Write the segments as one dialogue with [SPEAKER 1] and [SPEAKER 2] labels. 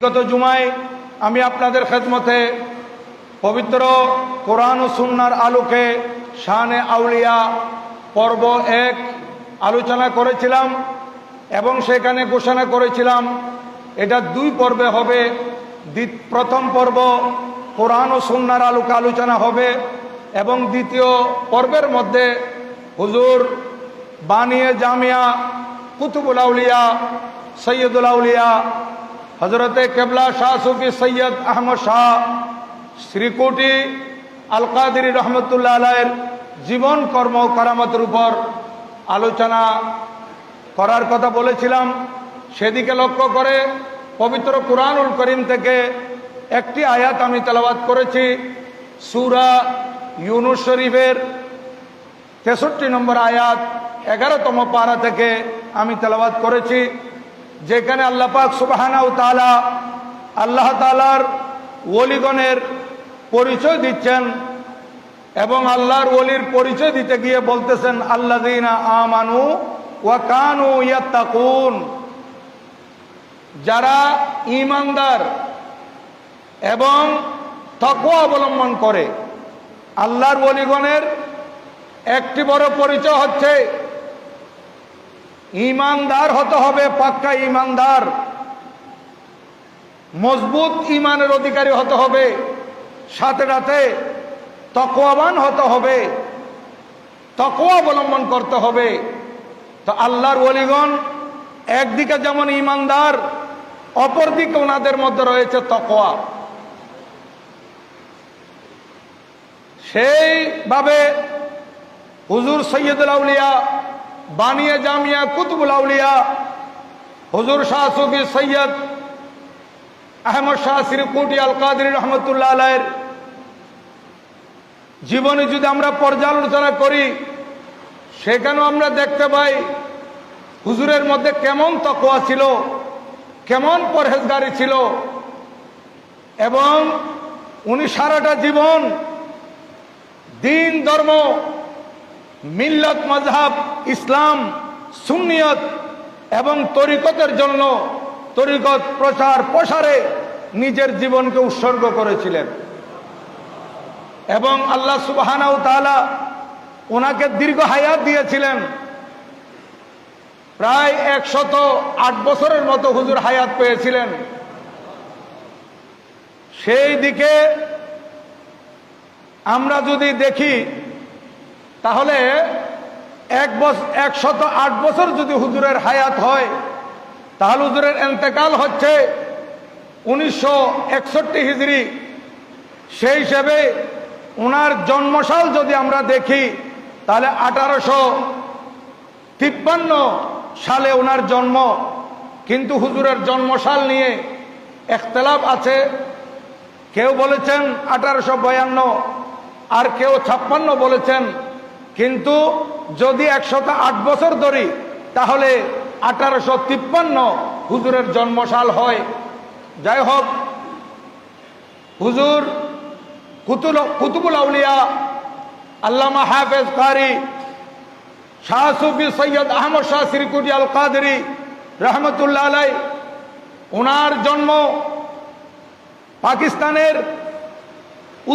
[SPEAKER 1] গত জুমায় আমি আপনাদের খেদমতে পবিত্র কোরআন ও সুন্নাহর আলোকে শানে আউলিয়া পর্ব 1 আলোচনা করেছিলাম এবং সেখানে ঘোষণা করেছিলাম এটা 2 পর্বে হবে। প্রথম পর্ব কোরআন ও সুন্নাহর আলোকে আলোচনা হবে এবং দ্বিতীয় পর্বের মধ্যে হুজুর বানিয়ে জামিয়া কুতুবুল আউলিয়া সৈয়দুল আউলিয়া হজরতে কেবলা শাহ সুফি সৈয়দ আহমদ শাহ শ্রীকুটি আল কাদেরী রহমতুল্লাহ আলাইহির জীবন কর্ম কারামতের উপর আলোচনা করার কথা বলেছিলাম। সেদিকে লক্ষ্য করে পবিত্র কুরআনুল করিম থেকে একটি আয়াত আমি তেলাওয়াত করেছি। সূরা ইউনুস শরীফের 63 নম্বর আয়াত 11তম পারা থেকে আমি তেলাওয়াত করেছি, যেখানে আল্লাহ পাক সুবহানাহু ওয়া তাআলা আল্লাহ তাআলার ওলিগণের পরিচয় দিচ্ছেন এবং আল্লাহর ওলির পরিচয় দিতে গিয়ে বলতেছেন আল্লাযীনা আমানু ওয়া কানু ইয়াত্তাকুন, যারা ঈমানদার এবং তাকওয়া অবলম্বন করে। আল্লাহর ওলিগণের একটি বড় পরিচয় হচ্ছে ঈমানদার হতে হবে, পাক্কা ঈমানদার, মজবুত ঈমানের অধিকারী হতে হবে, সাথে সাথে তাকওয়াবান হতে হবে, তাকওয়া অবলম্বন করতে হবে। তো আল্লাহর ওলিগণ একদিকে যেমন ঈমানদার, অপরদিকে ওনাদের মধ্যে রয়েছে তাকওয়া। সেইভাবে হুজুর সৈয়দুল আউলিয়া বানিয়ে জামিয়া কুতুবুল আউলিয়া হুজুর শাহ সুফি সৈয়দ আহমদ শাহ শ্রীকুটি আল কাদেরী রহমতুল্লাহ আলাইহির জীবনে যদি আমরা পর্যালোচনা করি, সেখানেও আমরা দেখতে পাই হুজুরের মধ্যে কেমন তাকওয়া ছিল, কেমন পরহেজগারি ছিল এবং উনি সারাটা জীবন দিন, ধর্ম, মিল্লাত, মাযহাব, ইসলাম, সুন্নিয়ত এবং তরিকতের জন্য, তরিকত প্রচার প্রসারে নিজের জীবনকে উৎসর্গ করেছিলেন এবং আল্লাহ সুবহানাহু ওয়া তাআলা ওনাকে দীর্ঘ হায়াত দিয়েছিলেন। প্রায় 108 বছরের মতো হুজুর হায়াত পেয়েছিলেন। সেই দিকে আমরা যদি দেখি তাহলে 108 বছর যদি হুজুরের হায়াত হয়, তাহলে হুজুরের ইন্তেকাল হচ্ছে 1961 হিজরি। সেই হিসেবে ওনার জন্মসাল যদি আমরা দেখি তাহলে 1853 সালে ওনার জন্ম, কিন্তু হুজুরের জন্মসাল নিয়ে ইখতিলাফ আছে। কেউ বলেছেন 1852 আর কেউ 56 বলেছেন, কিন্তু যদি 108 বছর ধরি তাহলে 1853 হুজুরের জন্মসাল হয়। যাই হোক, হুজুর কুতুবুল আউলিয়া আল্লামা হাফেজ কারি শাহ সুফি সৈয়দ আহমদ শাহ শ্রীকুটি আল কাদেরী রহমতুল্লাহ আলাইহি, ওনার জন্ম পাকিস্তানের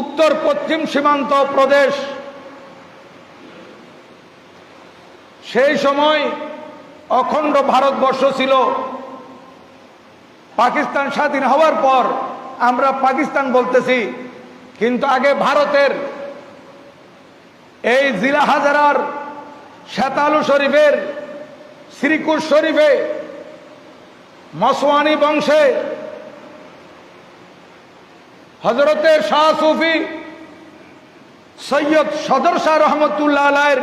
[SPEAKER 1] উত্তর পশ্চিম সীমান্ত প্রদেশ। সেই সময় অখণ্ড ভারতবর্ষ ছিল। পাকিস্তান স্বাধীন হওয়ার পর আমরা পাকিস্তান বলতেছি, কিন্তু আগে ভারতের এই জিলা হাজারার শেতালু শরীফের শ্রীকুট শরীফে মসওয়ানি বংশে হজরতে শাহ সুফি সৈয়দ সদর শাহ রহমতুল্লাহ আলাইহির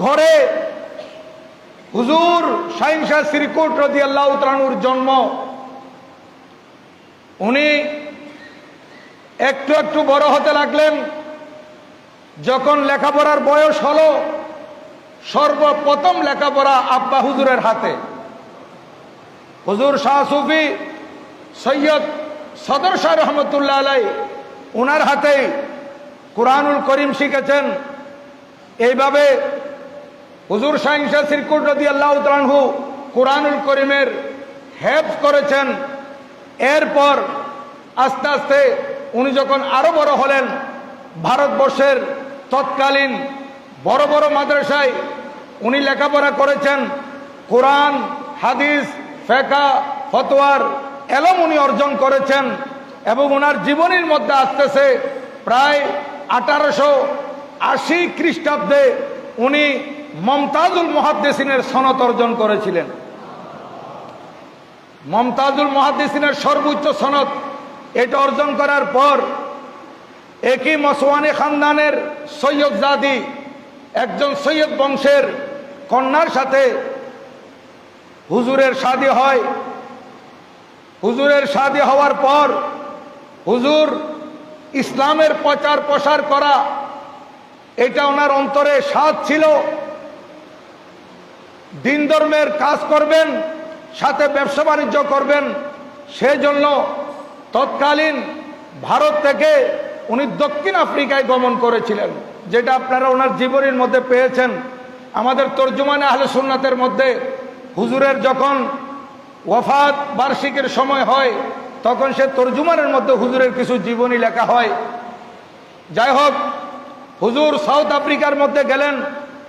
[SPEAKER 1] ঘরে হুজুর শাহিন শাহ শ্রীকুট রাদিয়াল্লাহু তাআলা আনহুর জন্ম। উনি একটু একটু বড় হতে লাগলেন। যখন লেখাপড়ার বয়স হলো, সর্বপ্রথম লেখাপড়া আব্বা হুজুরের হাতে। হুজুর শাহ সুফি সৈয়দ সদর শাহ রহমতুল্লাহ আলাইহি ওনার হাতেই কুরআনুল করিম শিখেছেন। এইভাবে হুজুর শাহিন শাহ শ্রীকুট রাদিয়াল্লাহু তাআলা আনহু কুরআনুল করিমের হেফজ করেছেন। এরপর আস্তে আস্তে উনি যখন আরো বড় হলেন, ভারতবর্ষের তৎকালীন বড় বড় মাদ্রাসায় উনি লেখাপড়া করেছেন। কোরআন, হাদিস, ফিকহ, ফতোয়ার এলম উনি অর্জন করেছেন। এবং ওনার জীবনীর মধ্যে আসতেছে প্রায় 1880 খ্রিস্টাব্দে উনি মুমতাজুল মুহাদ্দিসিনের সনদ অর্জন করেছিলেন। মুমতাজুল মুহাদ্দিসিনের সর্বোচ্চ সনদ এটা অর্জন করার পর একই মসওয়ানি খানদানের সৈয়দ জাদি, একজন সৈয়দ বংশের কন্যার সাথে হুজুরের শাদী হয়। হুজুরের শাদী হওয়ার পর হুজুর ইসলামের প্রচার প্রসার করা, এটা ওনার অন্তরে সাধ ছিল। দিন ধর্মের কাজ করবেন, সাথে ব্যবসা বাণিজ্য করবেন। সেজন্য তৎকালীন ভারত থেকে উনি দক্ষিণ আফ্রিকায় গমন করেছিলেন, যেটা আপনারা ওনার জীবনীর মধ্যে পেয়েছেন। আমাদের তর্জমানে আহলে সুন্নাতের মধ্যে হুজুরের যখন ওয়াফাত বার্ষিকীর সময় হয়, তখন সে তর্জমানের মধ্যে হুজুরের কিছু জীবনী লেখা হয়। যাই হোক, হুজুর সাউথ আফ্রিকার মধ্যে গেলেন।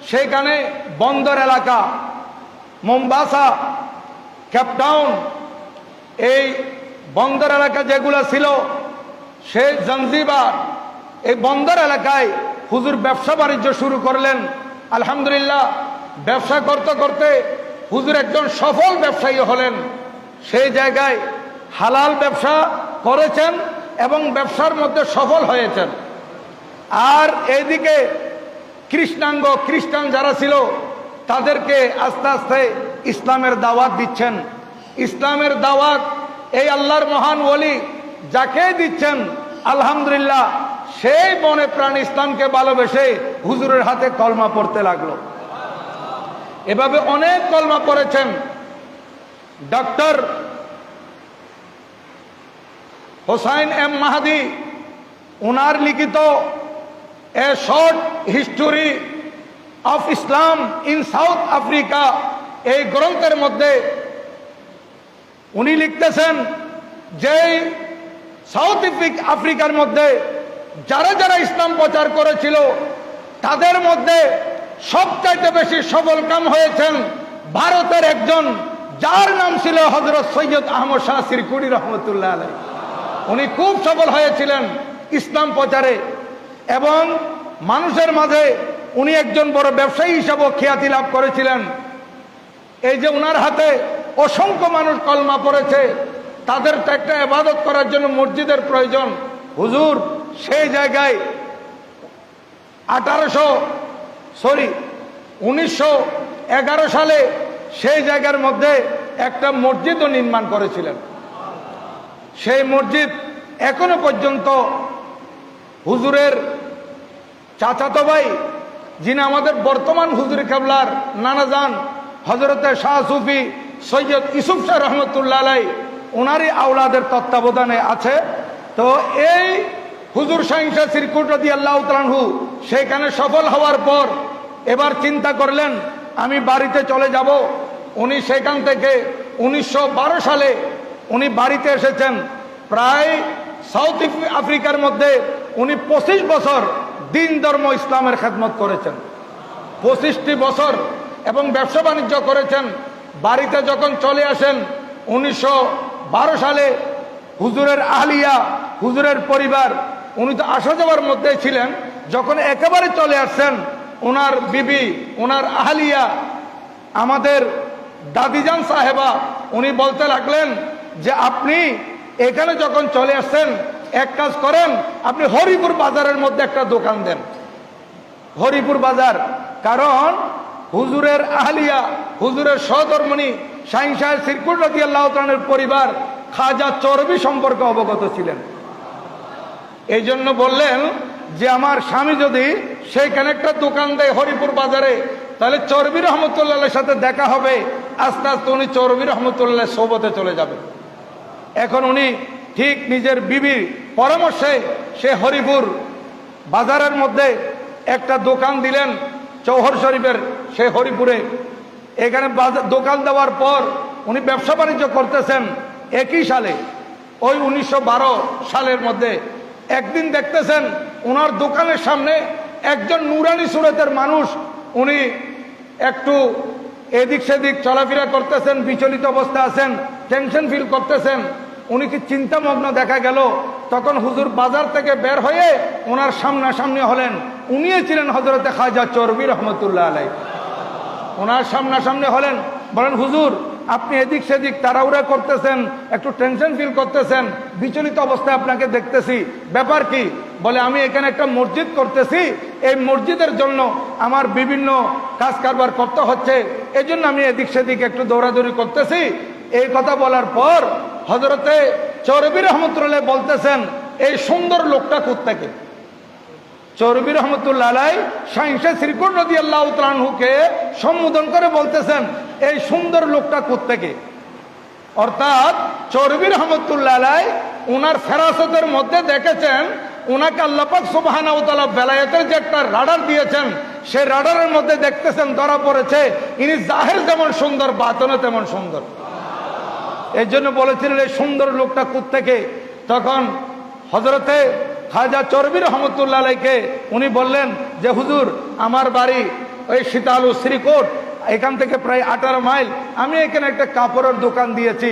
[SPEAKER 1] সেখানে বন্দর এলাকা মোম্বাসা, কেপটাউন, এই বন্দর এলাকা যেগুলো ছিল, সে জাঞ্জিবার, এই বন্দর এলাকায় হুজুর ব্যবসা বাণিজ্য শুরু করলেন। আলহামদুলিল্লাহ, ব্যবসা করতে করতে হুজুর একজন সফল ব্যবসায়ী হলেন। সেই জায়গায় হালাল ব্যবসা করেছেন এবং ব্যবসার মধ্যে সফল হয়েছেন। আর এইদিকে খ্রিস্টান যারা ছিল তাদেরকে আস্তে আস্তে ইসলামের দাওয়াত দিচ্ছেন। ইসলামের দাওয়াত এই আল্লাহর মহান ওলি যাকে দিচ্ছেন, আলহামদুলিল্লাহ, সেই মনে প্রাণ ইসলামকে ভালোবেসে হুজুরের হাতে কলমা পড়তে লাগলো। এভাবে অনেক কলমা পড়েছেন। ডক্টর হোসাইন এম মাহাদি ওনার লিখিত a short history of Islam in south Africa, এই গ্রন্থের মধ্যে উনি লিখতেছেন যে সাউথ আফ্রিকার মধ্যে যারা যারা ইসলাম প্রচার করেছিল, তাদের মধ্যে সবচাইতে বেশি সফল কাম হয়েছেন ভারতের একজন, যার নাম ছিল হযরত সৈয়দ আহমদ শাহ সিরকুড়ি রহমতুল্লাহ আলাইহি। উনি খুব সফল হয়েছিলেন ইসলাম প্রচারে এবং মানুষের মাঝে উনি একজন বড় ব্যবসায়ী হিসাবে খ্যাতি লাভ করেছিলেন। এই যে উনার হাতে অসংখ্য মানুষ কলমা পড়েছে, তাদের তো একটা ইবাদত করার জন্য মসজিদের প্রয়োজন। হুজুর সেই জায়গায় 1911 সালে সেই জায়গার মধ্যে একটা মসজিদও নির্মাণ করেছিলেন। সেই মসজিদ এখনো পর্যন্ত হুজুরের চাচাতো ভাই, যিনি আমাদের বর্তমান হুজুর কেবলার নানাজান হযরতে শাহ সুফি সৈয়দ ইউসুফ শাহ রহমতুল্লাহ আলাইহি, ওনারই আওলাদের তত্ত্বাবধানে আছে। তো এই হুজুর শাহিন শাহ সিরকুট রাদিয়াল্লাহু তাআলা আনহু সেখানে সফল হওয়ার পর এবার চিন্তা করলেন আমি বাড়িতে চলে যাব। উনি সেখান থেকে 1912 সালে উনি বাড়িতে এসেছেন। প্রায় সাউথ আফ্রিকার মধ্যে উনি 25 বছর দিন ধর্ম ইসলামের খেদমত করেছেন, 25টি বছর, এবং ব্যবসা বাণিজ্য করেছেন। বাড়িতে যখন চলে আসেন 1912 সালে, হুজুরের আহলিয়া, হুজুরের পরিবার, উনি তো আসা যাওয়ার মধ্যে ছিলেন। যখন একেবারে চলে আসছেন, ওনার বিবি, ওনার আহলিয়া, আমাদের দাদিজান সাহেবা, উনি বলতে লাগলেন যে আপনি এখানে যখন চলে আসছেন, এক কাজ করেন, আপনি হরিপুর বাজারের মধ্যে একটা দোকান দেন। হরিপুর বাজার, কারণ হুজুরের আহলিয়া, হুজুরের সহধর্মিণী শাহিন শাহ সিরকুট রাদিয়াল্লাহু তাআলা আনহুর পরিবার খাজা চরবি সম্পর্কে অবগত ছিলেন। এই জন্য বললেন যে আমার স্বামী যদি সেইখানে একটা দোকান দেয় হরিপুর বাজারে, তাহলে চরবি রহমতুল্লাহের সাথে দেখা হবে। আস্তে আস্তে উনি চরবি রহমতুল্লাহ সোবতে চলে যাবে। এখন উনি ঠিক নিজের বিবির পরামর্শে সে হরিপুর বাজারের মধ্যে একটা দোকান দিলেন, চৌহর শরীফের সে হরিপুরে। এখানে দোকান দেওয়ার পর উনি ব্যবসা বাণিজ্য করতেছেন একই সালে, ওই 1912 সালের মধ্যে। একদিন দেখতেছেন ওনার দোকানের সামনে একজন নুরানি সুরতের মানুষ, উনি একটু এদিক সেদিক চলাফেরা করতেছেন, বিচলিত অবস্থা আছেন, টেনশন ফিল করতেছেন। উনি কি চিন্তামগ্ন দেখা গেল। তখন হুজুর বাজার থেকে বের হয়ে ওনার সামনাসামনি হলেন। উনিই ছিলেন হযরতে খাজা চরবি রহমতুল্লাহ আলাইহি। ওনার সামনাসামনি হলেন, বলেন হুজুর আপনি এদিক সেদিক তাড়াহুড়া করতেছেন, একটু টেনশন ফিল করতেছেন, বিচলিত অবস্থায় আপনাকে দেখতেছি, ব্যাপার কি? বলে আমি এখানে একটা মসজিদ করতেছি, এই মসজিদের জন্য আমার বিভিন্ন কাজ কারবার করতে হচ্ছে, এই জন্য আমি এদিক সেদিক একটু দৌড়াদৌড়ি করতেছি। এই কথা বলার পর হযরতে চরবি রহমতুল্লাহ বলতেছেন, এই সুন্দর লোকটা কোত্থেকে? চরবি রহমতুল্লাহ আলাইহি শাইখে শ্রীকুট রাদিয়াল্লাহু তাআলা আনহুকে সম্বোধন করে বলতেছেন, এই সুন্দর লোকটা কোত্থেকে? অর্থাৎ চরবি রহমতুল্লাহ আলাইহি ওনার ফেরাসতের মধ্যে দেখেছেন ওনাকে আল্লাহ পাক সুবহানাহু ওয়া তাআলা বেলায়েতের যে একটা রাডার দিয়েছেন, সেই রাডারের মধ্যে দেখতেছেন ধরা পড়েছে ইনি জাহির যেমন সুন্দর, বাতনও তেমন সুন্দর। এই জন্য বলেছিলেন এই সুন্দর লোকটা কোত্থেকে? তখন হযরতে খাজা চরবি রহমতুল্লাহ আলাইহিকে উনি বললেন যে হুজুর আমার বাড়ি ওই শীতালু শ্রীকোট, এখান থেকে প্রায় 18 মাইল, আমি এখানে একটা কাপড়ের দোকান দিয়েছি।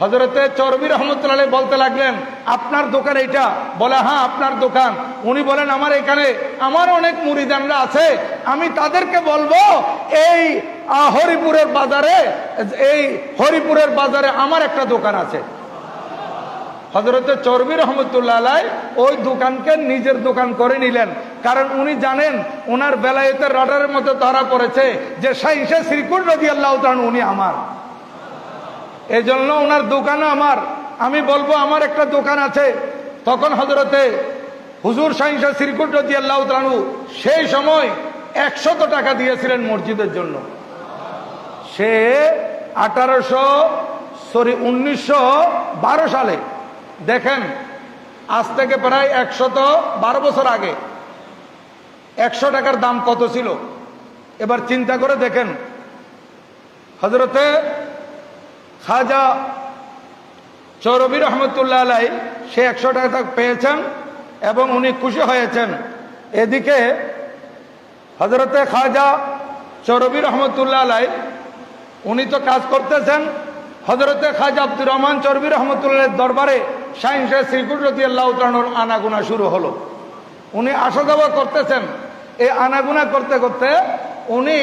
[SPEAKER 1] হযরতে চরবি রহমতুল্লাহ আলাইহি বলতে লাগলেন, আপনার দোকান এইটা? বলে হ্যাঁ আপনার দোকান। উনি বলেন আমার এখানে আমার অনেক মুরিদানরা আছে, আমি তাদেরকে বলবো এই হরিপুরের বাজারে আমার একটা দোকান আছে। হযরতে চরবি রহমতুল্লাহ আলাইহি ওই দোকানকে নিজের দোকান করে নিলেন, কারণ উনি জানেন ওনার বেলায়েতের রাডারের মধ্যে ধরা পড়েছে যে শাইখে শ্রীকুট রাদিয়াল্লাহু তাআলা উনি আমার, এই জন্য ওনার দোকানও আমার, আমি বলবো আমার একটা দোকান আছে। তখন হযরতে হুজুর শাইখে শ্রীকুট রাদিয়াল্লাহু তাআলা সেই সময় 100 টাকা দিয়েছিলেন মসজিদের জন্য। সে 1912 সালে, দেখেন আজ থেকে প্রায় 112 বছর আগে 100 টাকার দাম কত ছিল এবার চিন্তা করে দেখেন। হযরতে খাজা চরবি রহমতুল্লাহ আলাইহি সে 100 টাকা পেয়েছেন এবং উনি খুশি হয়েছেন। এদিকে হযরতে খাজা চরবি রহমতুল্লাহ আলাইহি উনি তো কাজ করতেছেন, হযরতে খাজা আব্দুর রহমান চরবি রহমতুল্লাহের দরবারে শাইখে শ্রীকুট রাদিয়াল্লাহু তাআলার আনাগোনা শুরু হলো। উনি আসা যাওয়া করতেছেন, এই আনাগোনা করতে করতে উনি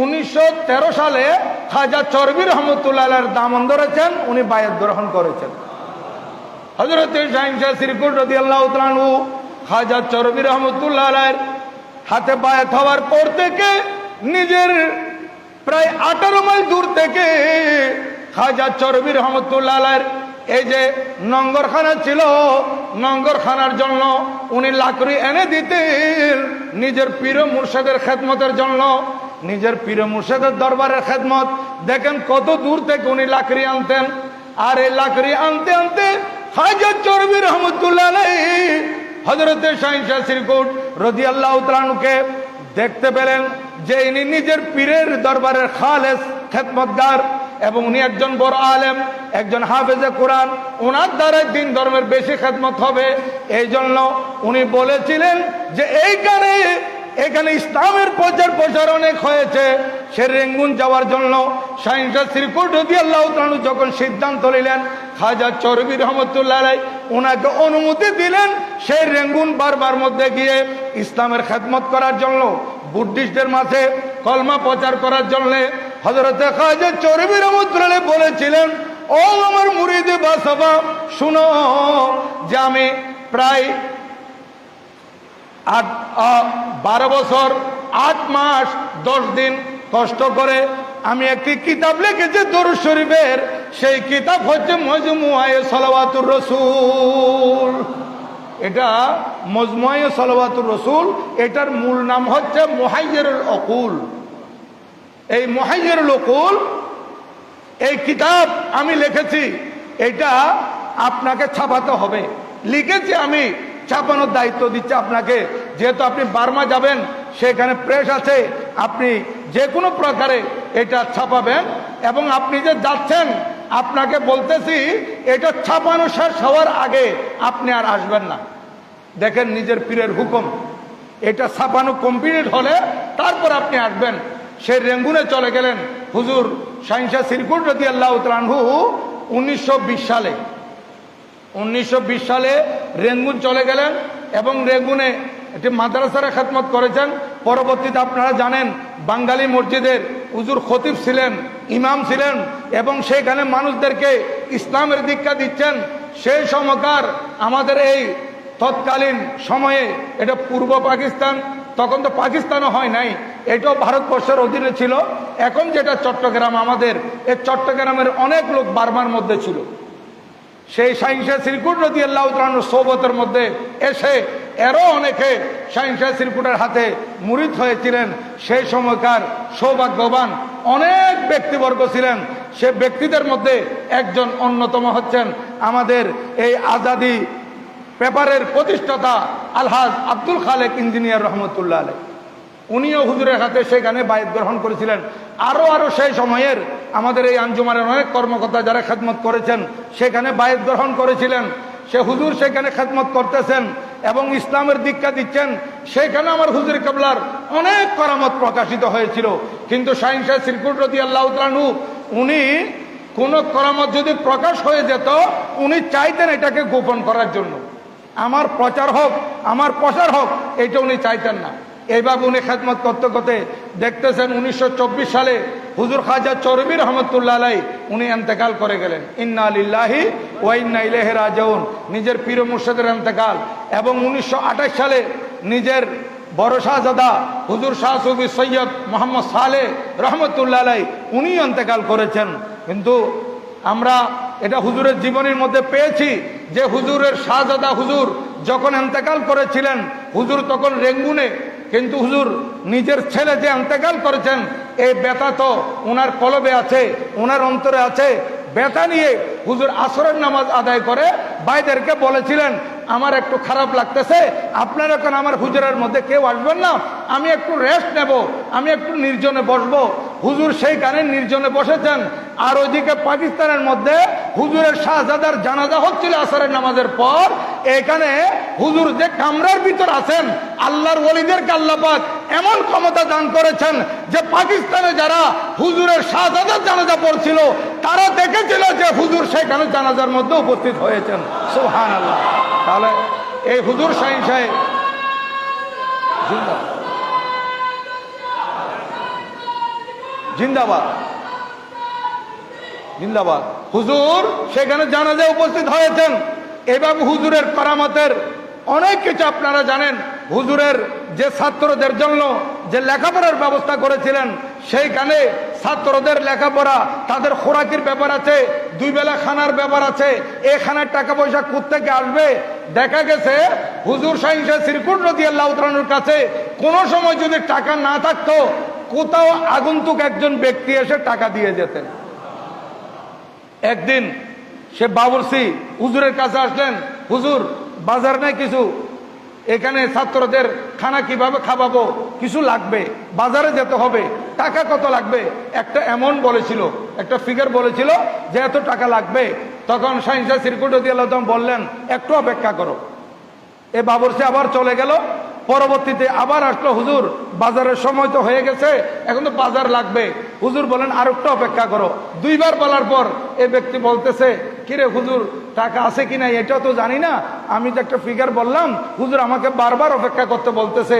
[SPEAKER 1] 1913 সালে খাজা চরবি রহমতুল্লাহের দামন ধরেছেন, উনি বায়াত গ্রহণ করেছেন। হযরতে শাইখে শ্রীকুট রাদিয়াল্লাহু তাআলা খাজা চরবি রহমতুল্লাহের হাতে বায়াত হওয়ার পর থেকে নিজের প্রায় 18 মাইল দূর থেকে খাজা চরবি রহমতুল্লাহের এই যে নঙ্গরখানা ছিল, নঙ্গরখানার জন্য উনি লাকড়ি এনে দিতেন নিজের পীর মুর্শিদের খেদমতের জন্য, নিজের পীর মুর্শিদের দরবারের খেদমত। দেখেন কত দূর থেকে উনি লাকড়ি আনতেন, আর এই লাকড়ি আনতে আনতে খাজা চরবি রহমতুল্লাহ আলাইহি হযরতে শাইখে শ্রীকুট রাদিয়াল্লাহু তাআলাকে দেখতে পেলেন যে ইনি নিজের পীরের দরবারের খালেস খেদমতগার এবং উনি একজন বড় আলেম, একজন হাফেজে কোরআন, ওনার দ্বারা দিন ধর্মের বেশি খেদমত হবে। এই জন্য উনি বলেছিলেন যে এখানে ইসলামের প্রচার অনেক হয়েছে, সে রেঙ্গুন যাওয়ার জন্য শাইখে শ্রীকুট রাদিয়াল্লাহু তাআলা যখন সিদ্ধান্ত নিলেন, খাজা চরবি রহমতুল্লাহ আলাইহি ওনাকে অনুমতি দিলেন সেই রেঙ্গুন বারবার মধ্যে গিয়ে ইসলামের খেদমত করার জন্য, বুদ্ধিস্টদের মাঝে কলমা প্রচার করার জন্য। হযরতে খাজা চরবি রহমতুল্লাহ আলাইহি বলেছিলেন, ও আমার মুরিদে বাসাবা শুনো, যে আমি প্রায় 12 বছর 8 মাস 10 দিন কষ্ট করে আমি একটি কিতাব লিখেছি দরুদ শরীফের, সেই কিতাব হচ্ছে মজমুআয়ে সালাওয়াতুর রাসূল। এটা মজমুআয়ে সালাওয়াতুর রাসূল, এটার মূল নাম হচ্ছে মুহাইয়িরুল উকুল। এই মুহাইয়িরুল উকুল এই কিতাব আমি লিখেছি, এটা আপনাকে ছাপাতে হবে। লিখেছি আমি, ছাপানোর দায়িত্ব দিচ্ছে আপনাকে। যেহেতু আপনি বার্মা যাবেন, সেখানে প্রেস আছে, আপনি যে কোনো প্রকারে এটা ছাপাবেন। এবং আপনি যে যাচ্ছেন, আপনাকে বলতেছি এটা ছাপানো শেষ হওয়ার আগে আপনি আর আসবেন না। দেখেন নিজের পীরের হুকুম, এটা ছাপানো কমপ্লিট হলে তারপর আপনি আসবেন। সেই রেঙ্গুনে চলে গেলেন হুজুর শাহিন শাহ সিরকুট রাদিয়াল্লাহু তাআলা আনহু 1920 সালে রেঙ্গুন চলে গেলেন এবং রেঙ্গুনে একটি মাদ্রাসার খেদমত করেছেন। পরবর্তীতে আপনারা জানেন বাঙালি মসজিদের হুজুর খতিব ছিলেন, ইমাম ছিলেন এবং সেখানে মানুষদেরকে ইসলামের দীক্ষা দিচ্ছেন। সেই সময়কার আমাদের এই তৎকালীন সময়ে এটা পূর্ব পাকিস্তান, তখন তো পাকিস্তানও হয় নাই, এটাও ভারতবর্ষের অধীনে ছিল। এখন যেটা চট্টগ্রাম আমাদের, এই চট্টগ্রামের অনেক লোক বার্মার মধ্যে ছিল। সেই শাহিন শাহ সিরকুট রাদিয়াল্লাহু তাআলা আনহুর সোহবতের মধ্যে এসে এরও অনেকে শাহিন শাহ সিরকুটের হাতে মুরিদ হয়েছিলেন। সেই সময়কার সৌভাগ্যবান অনেক ব্যক্তিবর্গ ছিলেন। সে ব্যক্তিদের মধ্যে একজন অন্যতম হচ্ছেন আমাদের এই আজাদি পেপারের প্রতিষ্ঠাতা আলহাজ আব্দুল খালেক ইঞ্জিনিয়ার রহমতুল্লাহ আলাইহ। উনিও হুজুরের হাতে সেখানে বায়াত গ্রহণ করেছিলেন। আরো সেই সময়ের আমাদের এই আঞ্জুমানের অনেক কর্মকর্তা যারা খেদমত করেছেন সেখানে বায়াত গ্রহণ করেছিলেন। সে হুজুর সেখানে খেদমত করতেছেন এবং ইসলামের দীক্ষা দিচ্ছেন। সেখানে আমার হুজুর কেবলার অনেক করামত প্রকাশিত হয়েছিল। কিন্তু শাহিন শাহ সিরকুট রাদিয়াল্লাহু তাআলা আনহু উনি কোন করামত যদি প্রকাশ হয়ে যেত, উনি চাইতেন এটাকে গোপন করার জন্য। আমার প্রচার হোক, আমার প্রসার হোক, এটা উনি চাইতেন না। এইভাবে উনি খেদমত করতে করতে দেখতেছেন 1924 সালে হুজুর খাজা চরবি রহমতুল্লাহ আলাইহি উনি ইন্তেকাল করে গেলেন। ইন্না লিল্লাহি ওয়া ইন্না ইলাইহি রাজিউন, নিজের পীর মুর্শিদের ইন্তেকাল। এবং 1928 সালে নিজের বড় শাহজাদা হুজুর শাহ সুফি সৈয়দ মোহাম্মদ সালেহ রহমতুল্লাহ আলাইহি উনি ইন্তেকাল করেছেন। কিন্তু আমরা এটা হুজুরের জীবনের মধ্যে পেয়েছি যে হুজুরের শাহজাদা হুজুর যখন ইন্তেকাল করেছিলেন, হুজুর তখন রেঙ্গুনে, কিন্তু হুজুর নিজের ছেলে যে ইন্তেকাল করেছেন এই ব্যথা তো ওনার কলবে আছে, ওনার অন্তরে আছে। ব্যথা নিয়ে হুজুর আসরের নামাজ আদায় করে ভাইদেরকে বলেছিলেন, আমার একটু খারাপ লাগতেছে, আপনারা এখন আমার হুজুরের মধ্যে কেউ আসবেন না, আমি একটু রেস্ট নেব, আমি একটু নির্জনে বসবো। হুজুর সেইখানে নির্জনে বসেছেন। আর ওইদিকে পাকিস্তানের মধ্যে হুজুরের শাহজাদার জানাজা হচ্ছিল আসরের নামাজের পর। এখানে হুজুর যে কামরার ভিতর আছেন, আল্লাহর ওলিদেরকে আল্লাহ পাক এমন ক্ষমতা দান করেছেন যে পাকিস্তানে যারা হুজুরের শাহজাদার জানাজা পড়ছিল তারা দেখেছিল যে হুজুর সেখানে জানাজার মধ্যে উপস্থিত হয়েছেন। সুবহানাল্লাহ। তাহলে এই হুজুর শাহিন সাহেব জিন্দাবাদ, জিন্দাবাদ, জিন্দাবাদ। হুজুর সেখানে জানাজায় উপস্থিত হয়েছেন। এভাবে হুজুরের কারামতের অনেক কিছু আপনারা জানেন। হুজুরের যে ছাত্রদের জন্য যে লেখাপড়ার ব্যবস্থা করেছিলেন, সেইখানে ছাত্রদের লেখাপড়া, তাদের খোরাকির ব্যাপার আছে, 2 বেলা খানার ব্যাপার আছে। এই খানার টাকা পয়সা কোত্থেকে আসবে? দেখা গেছে হুজুর শাহিন শাহ সিরকুট রাদিয়াল্লাহু তাআলা আনহুর কাছে কোনো সময় যদি টাকা না থাকতো, কোথাও আগন্তুক একজন ব্যক্তি এসে টাকা দিয়ে যেতেন। একদিন সে বাবুরসি হুজুরের কাছে আসলেন, হুজুর বাজার নাই কিছু, এখানে ছাত্রদের খানা কিভাবে খাওয়াবো, কিছু লাগবে, বাজারে যেতে হবে, টাকা কত লাগবে? একটা অ্যামাউন্ট বলেছিল, একটা ফিগার বলেছিল যে এত টাকা লাগবে। তখন শাহিন শাহ সিরকুট রাদিয়াল্লাহু তাআলা বললেন, একটু অপেক্ষা করো। এ বাবুরসি আবার চলে গেল। পরবর্তীতে আবার আসলো, হুজুর বাজারের সময় তো হয়ে গেছে, এখন তো বাজার লাগবে। হুজুর বলেন আর একটু অপেক্ষা করো। 2 বার বলার পর এই ব্যক্তি বলতেছে, কিরে হুজুর টাকা আছে কিনা এটাও তো জানি না, আমি তো একটা ফিগার বললাম, হুজুর আমাকে বারবার অপেক্ষা করতে বলতেছে।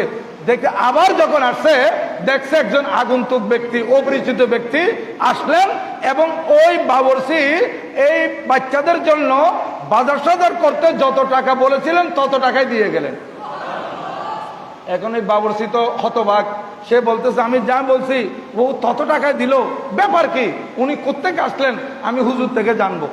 [SPEAKER 1] দেখে আবার যখন আসছে, দেখছে একজন আগন্তুক ব্যক্তি, অপরিচিত ব্যক্তি আসলেন এবং ওই বাবুরসি এই বাচ্চাদের জন্য বাজার সাজার করতে যত টাকা বলেছিলেন তত টাকাই দিয়ে গেলেন। এখন এই বাবুরসি তো হতবাক, সে বলতেছে আমি যা বলছি ও তত টাকায় দিল, ব্যাপার কি? উনি কোত্থেকে আসলেন? আমি হুজুর থেকে জানবো।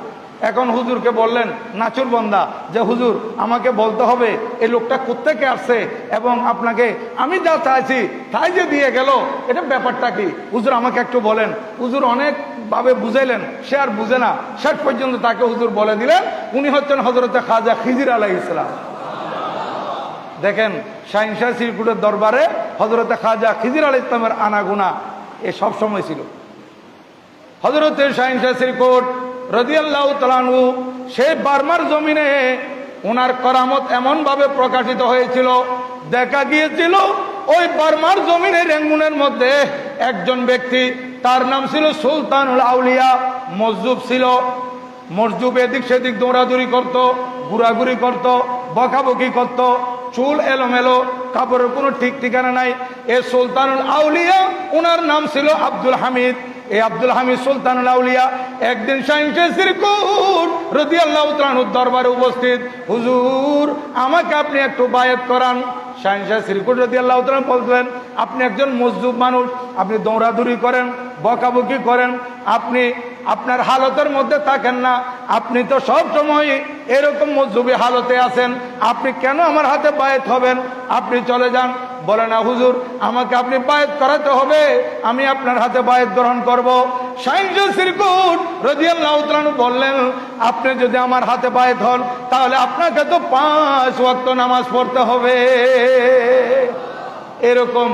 [SPEAKER 1] এখন হুজুরকে বললেন নাচুর বন্দা যে হুজুর আমাকে বলতে হবে এই লোকটা কোত্থেকে আসছে এবং আপনাকে আমি যা চাইছি তাই যে দিয়ে গেল, এটা ব্যাপারটা কি? হুজুর আমাকে একটু বলেন। হুজুর অনেকভাবে বুঝাইলেন, সে আর বুঝে না। শেষ পর্যন্ত তাকে হুজুর বলে দিলেন উনি হচ্ছেন হযরতে খাজা খিজির আলাইহিস সালাম। দেখেন শাহিন শাহ সিরকুটের দরবারে হযরতে খাজা খিজির আলাইহিস সালামের আনাগুনা এ সব সময় ছিল। হযরত শাহিন শাহ শ্রীকোট রাদিয়াল্লাহু তাআলা আনহু সেই বার্মার জমিনে ওনার করামত এমন ভাবে প্রকাশিত হয়েছিল, দেখা গিয়েছিল ওই বার্মার জমিনে রেঙ্গুনের মধ্যে একজন ব্যক্তি, তার নাম ছিল সুলতানুল আউলিয়া। মজজুব ছিল, মজজুব এদিক সেদিক দৌড়াদৌড়ি করত, ঘোরাঘুরি করত, বকাবকি করত, চুল এলোমেলো, কাপড়ের কোনো ঠিক ঠিকানা নাই। এ সুলতানুল আউলিয়া, ওনার নাম ছিল আব্দুল হামিদ। এই আব্দুল হামিদ সুলতানুল আউলিয়া একদিন শাহিন শাহ শ্রীকোট রাদিয়াল্লাহু তাআলা আনহুর দরবারে উপস্থিত। হুজুর, আমাকে আপনি একটু বায়াত করান। শাহিন শাহ শ্রীকোট রাদিয়াল্লাহু তাআলা বললেন, আপনি একজন মজজুব মানুষ, আপনি দৌড়াদৌড়ি করেন, বকাবকি করেন, আপনি আপনার হালতের মধ্যে থাকেন না, আপনি তো সব সময় এরকম মজজুবি হালতে আছেন, আপনি কেন আমার হাতে বায়াত হবেন? আপনি চলে যান। বলে না হুজুর, আমাকে আপনি বায়াত করাতে হবে, আমি আপনার হাতে বায়াত গ্রহণ করব। শাহিন শাহ শ্রীকোট রাদিয়াল্লাহু তাআলা আনহু বললেন, আপনি যদি আমার হাতে বায়াত হন তাহলে আপনাকে তো 5 ওয়াক্ত নামাজ পড়তে হবে। এরকম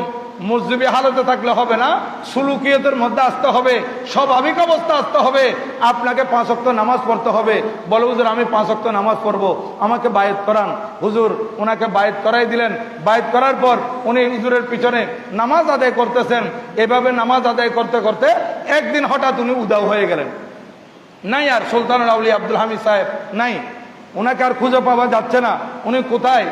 [SPEAKER 1] মজজুবি হালতে থাকলে হবে না, সুলুকিয়তের মধ্যে আসতে হবে, স্বাভাবিক অবস্থা আসতে হবে, আপনাকে 5 ওয়াক্ত নামাজ পড়তে হবে। বলে হুজুর, আমি 5 ওয়াক্ত নামাজ পড়বো, আমাকে বায়াত করান। হুজুর ওনাকে বায়াত করাই দিলেন। বায়াত করার পর উনি হুজুরের পিছনে নামাজ আদায় করতেছেন। এভাবে নামাজ আদায় করতে করতে একদিন হঠাৎ উনি উদাও হয়ে গেলেন। নাই আর সুলতানুল আউলিয়া আব্দুল হামিদ সাহেব নাই, ওনাকে আর খুঁজে পাওয়া যাচ্ছে না, উনি কোথায়,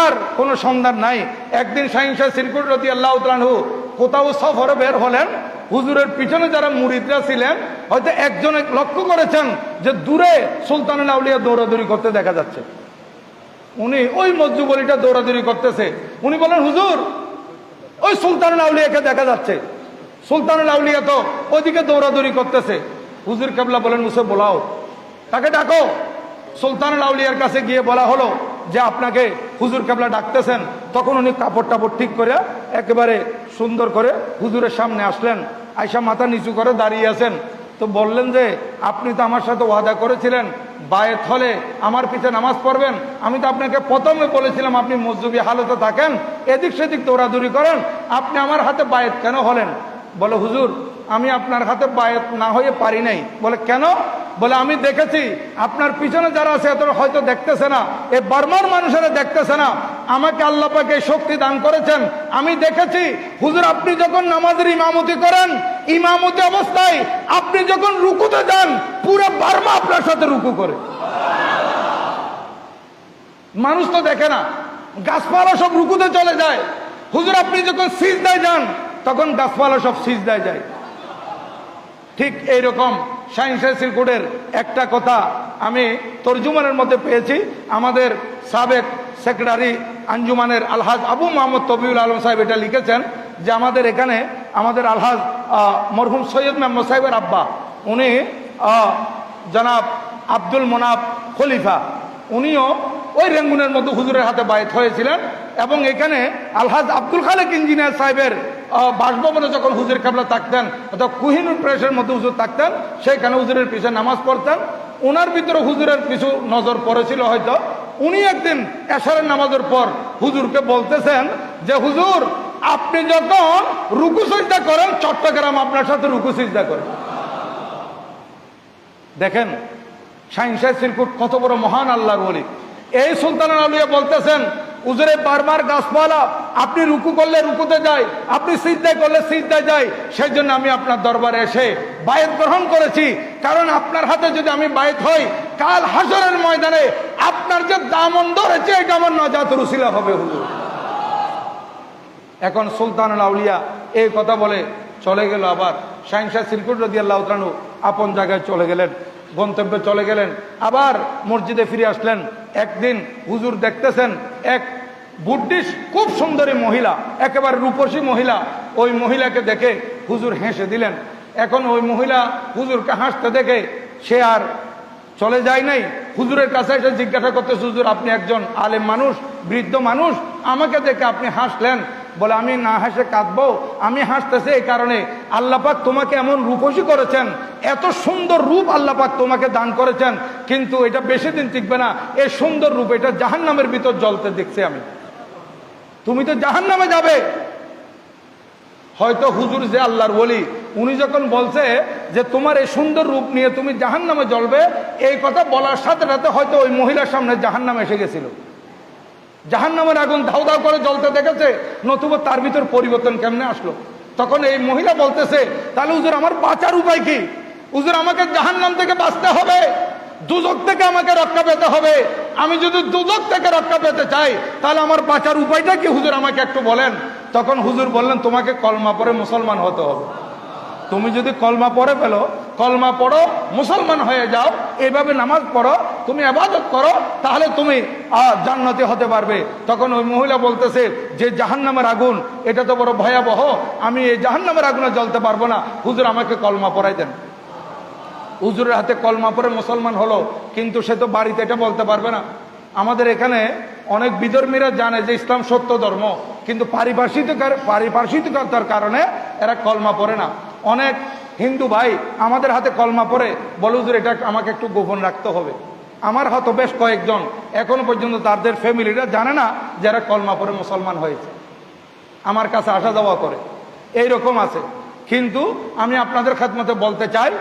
[SPEAKER 1] আর কোনো সন্ধান নাই। একদিন শাহিন শাহ শ্রীকোট রাদিয়াল্লাহু তাআলা আনহু কোথাও সফরে বের হলেন। হুজুরের পিছনে যারা মুরিদরা ছিলেন হয়তো একজনে লক্ষ্য করেছেন যে দূরে সুলতানুল আউলিয়া দৌড়াদৌড়ি করতে দেখা যাচ্ছে। উনি ওই মজজুব ওলিটা দৌড়াদৌড়ি করতেছে। উনি বলেন, হুজুর ওই সুলতানুল আউলিয়াকে দেখা যাচ্ছে, সুলতানুল আউলিয়া তো ওইদিকে দৌড়াদৌড়ি করতেছে। হুজুর কেবলা বলেন, মুসে বলাও, তাকে ডাকো। সুলতানুল আউলিয়ার কাছে গিয়ে বলা হলো যে আপনাকে হুজুর কেবলা ডাকতেছেন। তখন উনি কাপড় টাপড় ঠিক করে একেবারে সুন্দর করে হুজুরের সামনে আসলেন, আয়সা মাথা নিচু করে দাঁড়িয়ে আছেন। তো বললেন যে আপনি তো আমার সাথে ওয়াদা করেছিলেন বায়াত হলে আমার পিছে নামাজ পড়বেন, আমি তো আপনাকে প্রথমে বলেছিলাম আপনি মজজুবি হালতে থাকেন, এদিক সেদিক দৌড়াদৌড়ি করেন, আপনি আমার হাতে বায়াত কেন হলেন? বলে হুজুর, আমি আপনার হাতে বায়াত না হয়ে পারি নাই। বলে কেন? বলে আমি দেখেছি আপনার পিছনে যারা আছে এত হয়তো দেখতেছে না, এই বার্মার মানুষেরা দেখতেছে না, আমাকে আল্লাহ পাক এই শক্তি দান করেছেন। আমি দেখেছি হুজুর আপনি যখন নামাজের ইমামতি করেন, ইমামতি অবস্থায় আপনি যখন রুকুতে যান, পুরো বার্মা আপনার সাথে রুকু করে। মানুষ তো দেখে না, গাছপালা সব রুকুতে চলে যায়। হুজুর আপনি যখন সিজদায় যান তখন গাছপালা সব সিজদায় যায়। ঠিক এইরকম শাহিন শাহ শ্রীকোটের একটা কথা আমি তর্জুমানের মধ্যে পেয়েছি। আমাদের সাবেক সেক্রেটারি আঞ্জুমানের আলহাজ আবু মোহাম্মদ তবিউল আলম সাহেব এটা লিখেছেন যে আমাদের এখানে আমাদের আলহাজ মরহুম সৈয়দ মেম্বর সাহেবের আব্বা, উনি জনাব আব্দুল মোনাফ খলিফা, উনিও ওই রেঙ্গুনের মধ্যে হুজুরের হাতে বায়াত হয়েছিলেন। এবং এখানে আলহাজ আব্দুল খালেক ইঞ্জিনিয়ার সাহেবের বাসভবনে যখন হুজুর কেবলা থাকতেন, অর্থাৎ কুহিনুর প্রেসের মধ্যে হুজুর থাকতেন, সেখানে হুজুরের পিছনে নামাজ পড়তেন। ওনার ভিতরে হুজুরের কিছু নজর পড়েছিল হয়তো। উনি একদিন এশারের নামাজের পর হুজুরকে বলতেছেন যে হুজুর আপনি যখন রুকু সিজদা করেন, চট্টগ্রাম আপনার সাথে রুকু সিজদা করে। দেখেন শাহিন শাহ শ্রীকোট কত বড় মহান আল্লাহর ওলি। এই সুলতানুল আউলিয়া বলতেছেন হুজুরে বারবার গাছপালা, আপনি রুকু করলে রুকুতে যায়, আপনি সিজদায় করলে সিজদায় যায়, সেই জন্য আমি আপনার দরবারে এসে বায়াত গ্রহণ করেছি। কারণ আপনার হাতে যদি আমি বায়াত হই, কাল হাসরের ময়দানে আপনার যে দামন ধরেছে এটা আমার নাজাতের উসিলা হবে হুজুর। এখন সুলতানুল আউলিয়া এই কথা বলে চলে গেল। আবার শাহিন শাহ শ্রীকোট রাদিয়াল্লাহু তাআলা আনহু আপন জায়গায় চলে গেলেন, গন্তব্যে চলে গেলেন। আবার মসজিদে ফিরে আসলেন। একদিন হুজুর দেখতেছেন এক বুদ্ধিস্ট খুব সুন্দরী মহিলা, একেবারে রূপসী মহিলা, ওই মহিলাকে দেখে হুজুর হেসে দিলেন। এখন ওই মহিলা হুজুরকে হাসতে দেখে সে আর চলে যায় নাই, হুজুরের কাছে এসে জিজ্ঞাসা করতেছে হুজুর আপনি একজন আলেম মানুষ, বৃদ্ধ মানুষ, আমাকে দেখে আপনি হাসলেন। বলে আমি না হেসে কাঁদবো, আমি হাসতেছি এই কারণে আল্লাহ পাক তোমাকে এমন রূপসী করেছেন, এত সুন্দর রূপ আল্লাহ পাক তোমাকে দান করেছেন, কিন্তু এটা বেশি দিন টিকবে না। এই সুন্দর রূপ এটা জাহান্নামের ভিতর জ্বলতে দেখছি আমি, তুমি তো জাহান্নামে যাবে। হয়তো হুজুর যে আল্লাহর ওলি, উনি যখন বলছে যে তোমার এই সুন্দর রূপ নিয়ে তুমি জাহান্নামে জ্বলবে, এই কথা বলার সাথে সাথে হয়তো ওই মহিলার সামনে জাহান্নাম এসে গেছিল। জাহান্নামের আগুন ধাউ ধাউ করে জ্বলতে দেখেছে, নতুবা তার ভিতর পরিবর্তন কেমনে আসলো? তখন এই মহিলা বলতেছে, তাহলে হুজুর আমার বাঁচার উপায় কি? হুজুর আমাকে জাহান্নাম থেকে বাঁচতে হবে, দুজক থেকে আমাকে রক্ষা পেতে হবে। আমি যদি দুজক থেকে রক্ষা পেতে চাই তাহলে আমার বাঁচার উপায়টা কি হুজুর আমাকে একটু বলেন। তখন হুজুর বললেন, তোমাকে কলমা পড়ে মুসলমান হতে হবে। তুমি যদি কলমা পড়ে ফেলো, কলমা পড়ো, মুসলমান হয়ে যাও, এইভাবে নামাজ পড়ো, তুমি ইবাদত করো, তাহলে তুমি জান্নাতি হতে পারবে। তখন ওই মহিলা বলতেছে যে জাহান্নামের আগুন এটা তো বড় ভয়াবহ, আমি এই জাহান্নামের আগুনে জ্বলতে পারবো না, হুজুর আমাকে কলমা পড়াই দেন। হুজুরের হাতে কলমা পড়ে মুসলমান হলো, কিন্তু সে তো বাড়িতে এটা বলতে পারবে না। আমাদের এখানে অনেক বিধর্মীরা জানে যে ইসলাম সত্য ধর্ম, কিন্তু পারিপার্শ্বিকতার কারণে এরা কলমা পড়ে না। অনেক হিন্দু ভাই আমাদের হাতে কলমা পড়ে বলে, হুজুর এটা আমাকে একটু গোপন রাখতে হবে। আমার হয়তো বেশ কয়েকজন এখনো পর্যন্ত তাদের ফ্যামিলিরা জানে না যারা কলমা পড়ে মুসলমান হয়েছে, আমার কাছে আসা যাওয়া করে, এইরকম আছে। কিন্তু আমি আপনাদের খেদমতে বলতে চাই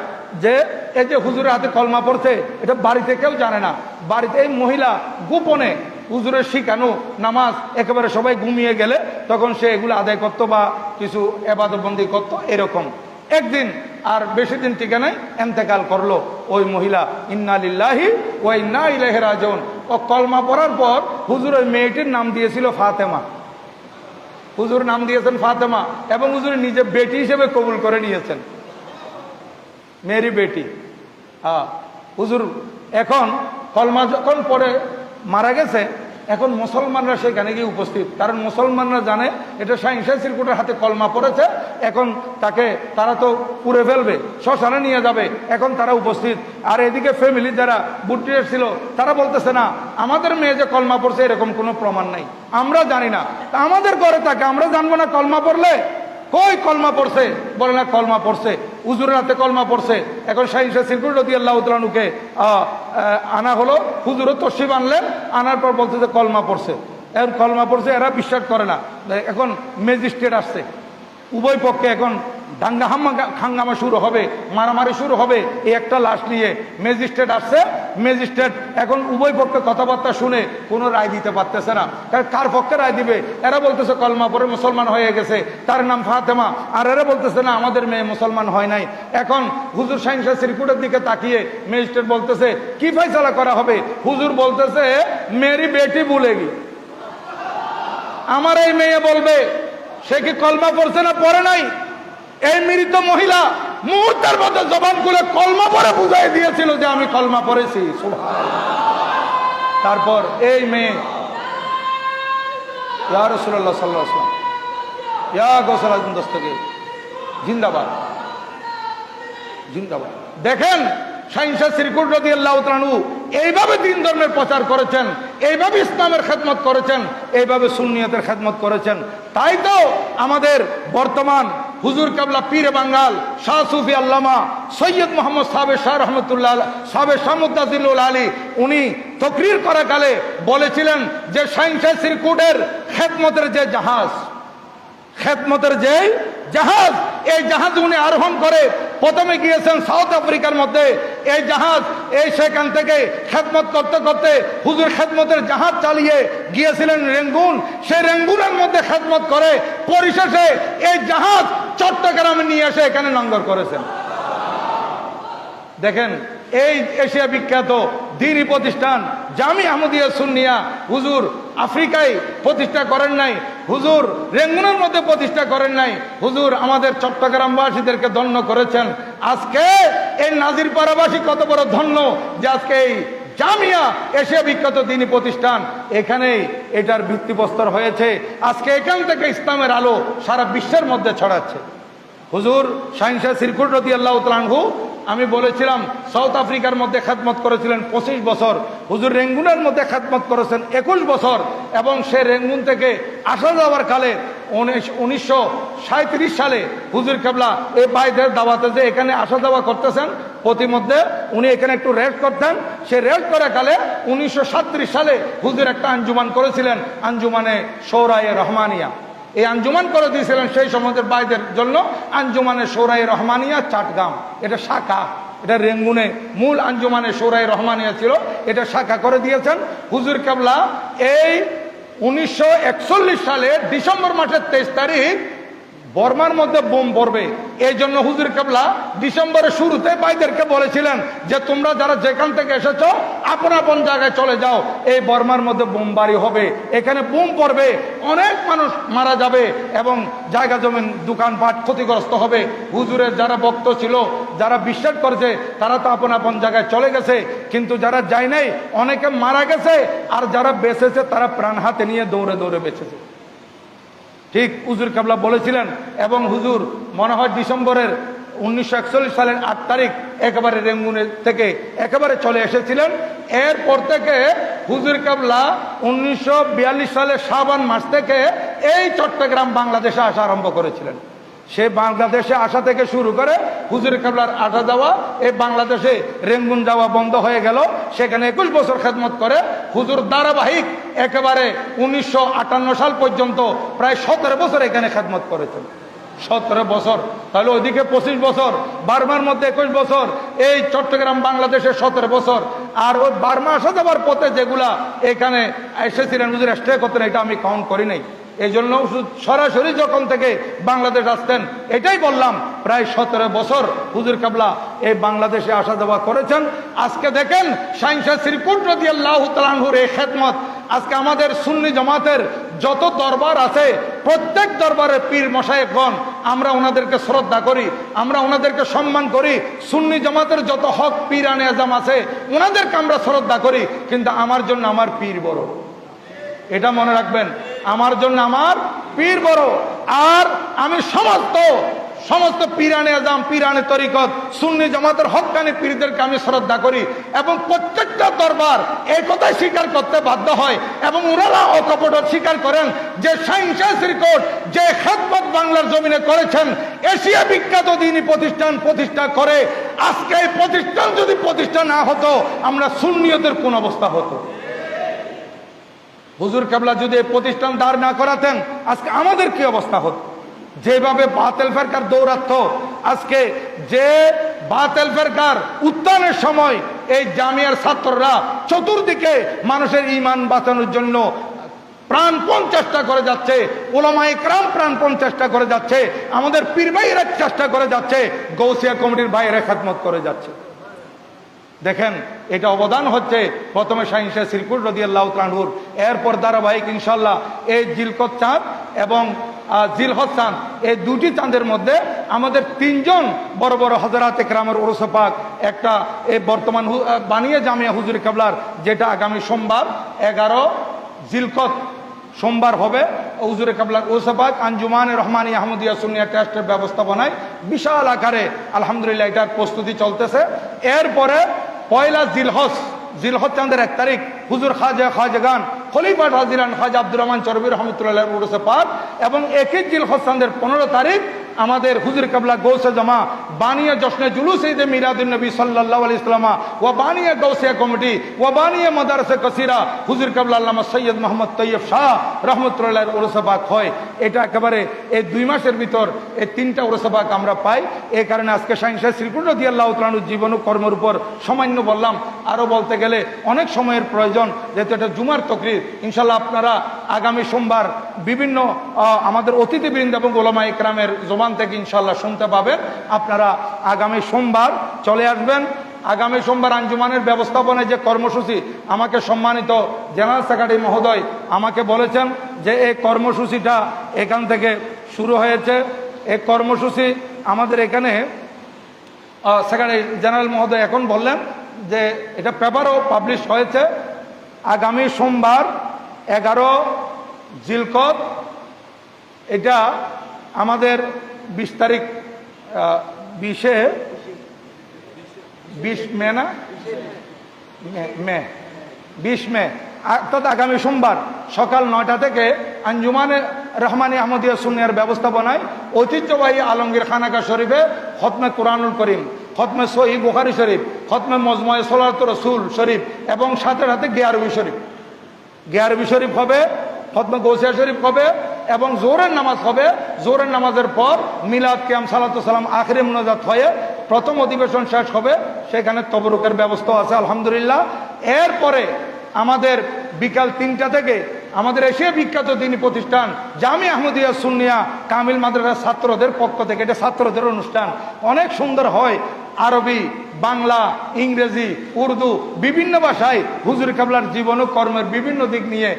[SPEAKER 1] যে এই যে হুজুরের হাতে কলমা পড়ছে, এটা বাড়িতে কেউ জানে না। বাড়িতে এই মহিলা গোপনে হুজুরের শিখানো নামাজ একেবারে সবাই ঘুমিয়ে গেলে তখন সে এগুলো আদায় করতো বা কিছু ইবাদতবন্দি করতো, এরকম। একদিন আর বেশি দিন ঠিকানায় এন্তেকাল করলো ওই মহিলা। ইন্না লিল্লাহি ওয়া ইন্না ইলাইহি রাজিউন। ও কলমা পড়ার পর হুজুর ওই মেয়েটির নাম দিয়েছিল ফাতেমা। হুজুর নাম দিয়েছেন ফাতেমা, এবং হুজুর নিজে বেটি হিসেবে কবুল করে নিয়েছেন, মেরি বেটি। হুজুর এখন কলমা যখন পরে মারা গেছে, এখন মুসলমানরা সেখানে গিয়ে উপস্থিত, কারণ মুসলমানরা জানে এটা শাহিনশাহ সিরকুটের হাতে কলমা পড়েছে, এখন তারা তো পুড়ে ফেলবে, শ্মশানে নিয়ে যাবে, এখন তারা উপস্থিত। আর এদিকে ফ্যামিলি যারা বুট্টিয়ে ছিল তারা বলতেছে, না আমাদের মেয়ে যে কলমা পড়ছে এরকম কোনো প্রমাণ নাই, আমরা জানি না, তা আমাদের ঘরে থাকে আমরা জানবো না কলমা পড়লে? কই কলমা পড়ছে? বলে না কলমা পড়ছে, হুজুরের হাতে কলমা পড়ছে। এখন শাহিনশাহ সিরকুট রাদিয়াল্লাহু তাআলা আনহুকে আনা হলো, হুজুরও তসরিফ আনলেন, আনার পর বলছে যে কলমা পড়ছে। এখন কলমা পড়ছে, এরা বিশ্বাস করে না। এখন ম্যাজিস্ট্রেট আসছে, উভয় পক্ষে এখন দাঙ্গা হাঙ্গামা শুরু হবে, মারামারি শুরু হবে এই একটা লাশ নিয়ে। ম্যাজিস্ট্রেট আসছে, ম্যাজিস্ট্রেট এখন উভয় পক্ষে কথাবার্তা শুনে কোনো রায় দিতে পারতেছে না, কার পক্ষে রায় দিবে? এরা বলতেছে কলমা পড়ে মুসলমান হয়ে গেছে, তার নাম ফাতেমা, আর এরা বলতেছে না আমাদের মেয়ে মুসলমান হয় নাই। এখন হুজুর শাহিনশাহ সিরকুটের দিকে তাকিয়ে ম্যাজিস্ট্রেট বলতেছে কি ফয়সালা করা হবে? হুজুর বলতেছে মেরি বেটি ভুলেগি, আমার এই মেয়ে বলবে সে কি কলমা পড়ছে না পড়ে নাই। এই মৃত মহিলা মুহূর্তের মধ্যে জবান খুলে কলমা পড়ে বুঝাই দিয়েছিল যে আমি কলমা পড়েছি। তারপর এই মেয়ে ইয়া রাসূলুল্লাহ সাল্লাল্লাহু আলাইহি ওয়াসাল্লাম, ইয়া গৌসুল আজম দস্তগীর জিন্দাবাদ, জিন্দাবাদ। দেখেন শাহিনশাহ সিরকুট রাদিয়াল্লাহু তাআলা আনহু এইভাবে দ্বীন ধর্মের প্রচার করেছেন, এইভাবে ইসলামের খেদমত করেছেন, এইভাবে সুন্নিয়তের খেদমত করেছেন। তাই তো আমাদের বর্তমান হুজুর কেবলা পীরে বাঙ্গাল শাহ সুফি আল্লামা সৈয়দ মোহাম্মদ সাহেব শাহ রহমতুল্লাহ সাহেব শাহ মুত্তাজিলুল আলী উনি তকরির করা কালে বলেছিলেন যে শাহিনশাহ সিরকুটের খেদমতের যে জাহাজ, খেদমতের যে জাহাজ, এই জাহাজ উনি আরোহণ করে প্রথমে গিয়েছেন সাউথ আফ্রিকার মধ্যে। এই জাহাজ এই সেখান থেকে খেদমত করতে করতে হুজুর খেদমতের জাহাজ চালিয়ে গিয়েছিলেন রেঙ্গুন। সেই রেঙ্গুনের মধ্যে খেদমত করে পরিশেষে এই জাহাজ চট্টগ্রামে নিয়ে এসে এখানে লঙ্গর করেছেন। দেখেন এই এশিয়া বিখ্যাত দ্বীনি প্রতিষ্ঠান জামি আহমদিয়া সুন্নিয়া হুজুর আফ্রিকায় প্রতিষ্ঠা করেন নাই, হুজুর রেঙ্গুনের মধ্যে প্রতিষ্ঠা করেন নাই, হুজুর আমাদের চট্টগ্রামবাসীদেরকে ধন্য করেছেন। আজকে এই নাজিরপাড়াবাসী কত বড় ধন্য যে আজকে এই জামিয়া এশিয়া বিখ্যাত দ্বীনি প্রতিষ্ঠান এখানেই এটার ভিত্তিপ্রস্তর হয়েছে। আজকে এখান থেকে ইসলামের আলো সারা বিশ্বের মধ্যে ছড়াচ্ছে। হুজুর শাহিনশাহ সিরকুট রাদিয়াল্লাহু তাআলা আনহু আমি বলেছিলাম সাউথ আফ্রিকার মধ্যে খেদমত করেছিলেন 25 বছর, হুজুর রেঙ্গুনের মধ্যে খেদমত করেছেন 21 বছর, এবং সে রেঙ্গুন থেকে আসা যাওয়ার কালে 1937 সালে হুজুর কেবলা এই ভাইদের দাওয়াতে যে এখানে আসা যাওয়া করতেছেন, প্রতিমধ্যে উনি এখানে একটু রেস্ট করতেন। সে রেস্ট করার কালে 1937 সালে হুজুর একটা আঞ্জুমান করেছিলেন, আঞ্জুমানে শৌরায়ে রহমানিয়া। এই আঞ্জুমান করে দিয়েছিলেন সেই সমাজের ভাইদের জন্য আঞ্জুমানে শোরাই রহমানিয়া চাটগাম, এটা শাখা, এটা রেঙ্গুনে মূল আঞ্জুমানে শোরাই রহমানিয়া ছিল, এটা শাখা করে দিয়েছেন হুজুর কেবলা। এই 1941 সালের ডিসেম্বর মাসের 23 তারিখ বর্মার মধ্যে বোম পড়বে, এই জন্য হুজুর কেবলা ডিসেম্বরের শুরুতে ভাইদেরকে বলেছিলেন যে তোমরা যারা যেখান থেকে এসেছো আপন আপন জায়গায় চলে যাও, এই বর্মার মধ্যে বোমবারি হবে, এখানে বোম পড়বে, অনেক মানুষ মারা যাবে এবং জায়গা জমিন দোকানপাট ক্ষতিগ্রস্ত হবে। হুজুরের যারা ভক্ত ছিল, যারা বিশ্বাস করেছে, তারা তো আপন আপন জায়গায় চলে গেছে, কিন্তু যারা যায় নাই অনেকে মারা গেছে, আর যারা বেঁচেছে তারা প্রাণ হাতে নিয়ে দৌড়ে দৌড়ে বেঁচেছে। ঠিক হুজুর কেবলা বলেছিলেন। এবং হুজুর মনে হয় ডিসেম্বরের 1941 সালের 8 তারিখ একেবারে রেঙ্গুনে থেকে একেবারে চলে এসেছিলেন। এরপর থেকে হুজুর কেবলা 1942 সালের শাবান মাস থেকে এই চট্টগ্রাম বাংলাদেশে আসা আরম্ভ করেছিলেন। সে বাংলাদেশে আসা থেকে শুরু করে হুজুর কেবলার আসা যাওয়া, এই বাংলাদেশে রেঙ্গুন যাওয়া বন্ধ হয়ে গেল। সেখানে 21 বছর খেদমত করে হুজুর ধারাবাহিক একেবারে 1958 সাল পর্যন্ত প্রায় 17 বছর এখানে খেদমত করেছেন। 17 বছর, তাহলে ওইদিকে 25 বছর, বার্মার মধ্যে 21 বছর, এই চট্টগ্রাম বাংলাদেশে 17 বছর। আর ওই বার্মা আসা যাবার পথে যেগুলা এখানে এসেছিলেন হুজুর স্টে করতেন, এটা আমি কাউন্ট করি নাই। এই জন্য সরাসরি যখন থেকে বাংলাদেশ আসতেন, এটাই বললাম প্রায় 17 বছর হুজুর কেবলা এই বাংলাদেশে আসা যাওয়া করেছেন। আজকে দেখেন শাইনশাহ শ্রীকুট রাদিয়াল্লাহু তাআলা আনহুর এই খেদমত, আজকে আমাদের সুন্নি জামাতের যত দরবার আছে প্রত্যেক দরবারের পীর মশায়েখগণ, আমরা ওনাদেরকে শ্রদ্ধা করি, আমরা ওনাদেরকে সম্মান করি। সুন্নি জামাতের যত হক পীরানে আজম আছে ওনাদেরকে আমরা শ্রদ্ধা করি, কিন্তু আমার জন্য আমার পীর বড়, এটা মনে রাখবেন। আমার জন্য আমার পীর বড়। আর আমি সমস্ত পীরানে আজম, পীরানে তরিকত, সুন্নি জামাতের হক্কানি পীরদেরকে আমি শ্রদ্ধা করি এবং প্রত্যেকটা দরবার এই কথাই স্বীকার করতে বাধ্য হয় এবং ওনারা অকপট স্বীকার করেন যে শাইনশাহ শ্রীকুট যে খেদমত বাংলার জমিনে করেছেন, এশিয়া বিখ্যাত দ্বীনি প্রতিষ্ঠান প্রতিষ্ঠা করে, আজকে এই প্রতিষ্ঠান যদি প্রতিষ্ঠা না হতো আমরা সুন্নিয়তের কোন অবস্থা হতো? হুজুর কেবলা যদি এই প্রতিষ্ঠান দাঁড় না করাতেন আজকে আমাদের কি অবস্থা হতো? যেভাবে বাতিল ফেরকার দৌরাত্ম, আজকে যে বাতিল ফেরকার উত্থানের সময় এই জামিয়ার ছাত্ররা চতুর্দিকে মানুষের ঈমান বাঁচানোর জন্য প্রাণপণ চেষ্টা করে যাচ্ছে, উলামায়ে কেরাম প্রাণপণ চেষ্টা করে যাচ্ছে, আমাদের পীর ভাইয়েরা চেষ্টা করে যাচ্ছে, গৌসিয়া কমিটির ভাইয়েরা খেদমত করে যাচ্ছে। দেখেন এটা অবদান হচ্ছে প্রথমে শাইনশাহ শ্রীকুট রাদিয়াল্লাহু তাআলা আনহুর, এরপর ধারাবাহিক ইনশাআল্লাহ এই জিলকত চাঁদ এবং জিলহজ চাঁদ, এই দুটি চাঁদের মধ্যে আমাদের 3 জন বড় বড় হযরত একরামের উরুস পাক, একটা এই বর্তমান বানিয়ে জামিয়া হুজুর কেবলার, যেটা আগামী সোমবার 11 জিলকত সোমবার হবে, হুজুর কেবলার উরুস পাক আঞ্জুমানে রহমানী আহমদিয়া সুন্নিয়া ট্রাস্টের ব্যবস্থাপনায় বিশাল আকারে আলহামদুলিল্লাহ এটার প্রস্তুতি চলতেছে। এরপরে পয়লা জিলহজ চাঁদের 1 তারিখ হুজুর খাজাগান খলিফা রাজিলান খাজা আব্দুর রহমান চরবি রহমতুল্লাহ উরুসে পাক, এবং একই জিলহজ চাঁদের 15 তারিখ আমাদের হুজুর কেবলা গৌসে জামা বানিয়া জশ্নে জুলুস ঈদ মিলাদুন নবী সাল্লাল্লাহু আলাইহি ওয়াসাল্লাম ওয়া বানিয়া গৌসিয়া কমিটি ওয়া বানিয়া মাদ্রাসা কাসীরা হুজুর কেবলা আল্লামা সৈয়দ মোহাম্মদ তৈয়ব শাহ রহমতুল্লাহ উরুসে পাক হয়। এটা একেবারে এই 2 মাসের ভিতর এই 3টা উরুসে পাক আমরা পাই। এই কারণে আজকে শাইনশাহ শ্রীকুট রাদিয়াল্লাহু তাআলা আনহুর জীবন ও কর্মের উপর সামান্য বললাম, আরো বলতে গেলে অনেক সময়ের প্রয়োজন, যেহেতু এটা জুমার তকরির। ইনশাআল্লাহ আপনারা আগামী সোমবার বিভিন্ন আমাদের অতিথিবৃন্দ এবং উলামায়ে কেরামের জবান থেকে ইনশাআল্লাহ শুনতে পাবেন। আপনারা আগামী সোমবার চলে আসবেন। আগামী সোমবার আঞ্জুমানের ব্যবস্থাপনায় যে কর্মসূচি, আমাকে সম্মানিত জেনারেল সেক্রেটারি মহোদয় আমাকে বলেছেন যে এই কর্মসূচিটা এখান থেকে শুরু হয়েছে। এই কর্মসূচি আমাদের এখানে সেক্রেটারি জেনারেল মহোদয় এখন বললেন যে এটা পেপারও পাবলিশ হয়েছে। আগামী সোমবার 11 জিলকত, এটা আমাদের 20 তারিখ 20 মে না, বিশ মে, অর্থাৎ আগামী সোমবার সকাল 9টা থেকে আঞ্জুমানে রহমানী আহমদিয়া সুন্নিয়ার ব্যবস্থাপনায় ঐতিহ্যবাহী আলমগীর খানাকা শরীফে খতমে কোরআনুল করিম, খতমে সহিহ বুখারী শরীফ, খতমে মজমুয়ে সলাতুর রাসূল শরীফ এবং সাথে সাথে গিয়ারবি শরীফ হবে, খতমে গৌসিয়া শরীফ হবে এবং জোহরের নামাজ হবে। জোহরের নামাজের পর মিলাদ কিয়াম সালাতু সালাম আখিরি মুনাজাত হয়ে প্রথম অধিবেশন শেষ হবে। সেখানে তবরুকের ব্যবস্থা আছে আলহামদুলিল্লাহ। এরপরে আমাদের বিকাল 3টা থেকে আমাদের এশিয়া বিখ্যাত দিনী প্রতিষ্ঠান জামি আহমদিয়া সুন্নিয়া কামিল মাদ্রাসার ছাত্রদের পক্ষ থেকে, এটা ছাত্রদের অনুষ্ঠান, অনেক সুন্দর হয়। আরবি, বাংলা, ইংরেজি, উর্দু বিভিন্ন ভাষায় হুজুর কেবলার জীবন ও কর্মের বিভিন্ন দিক নিয়ে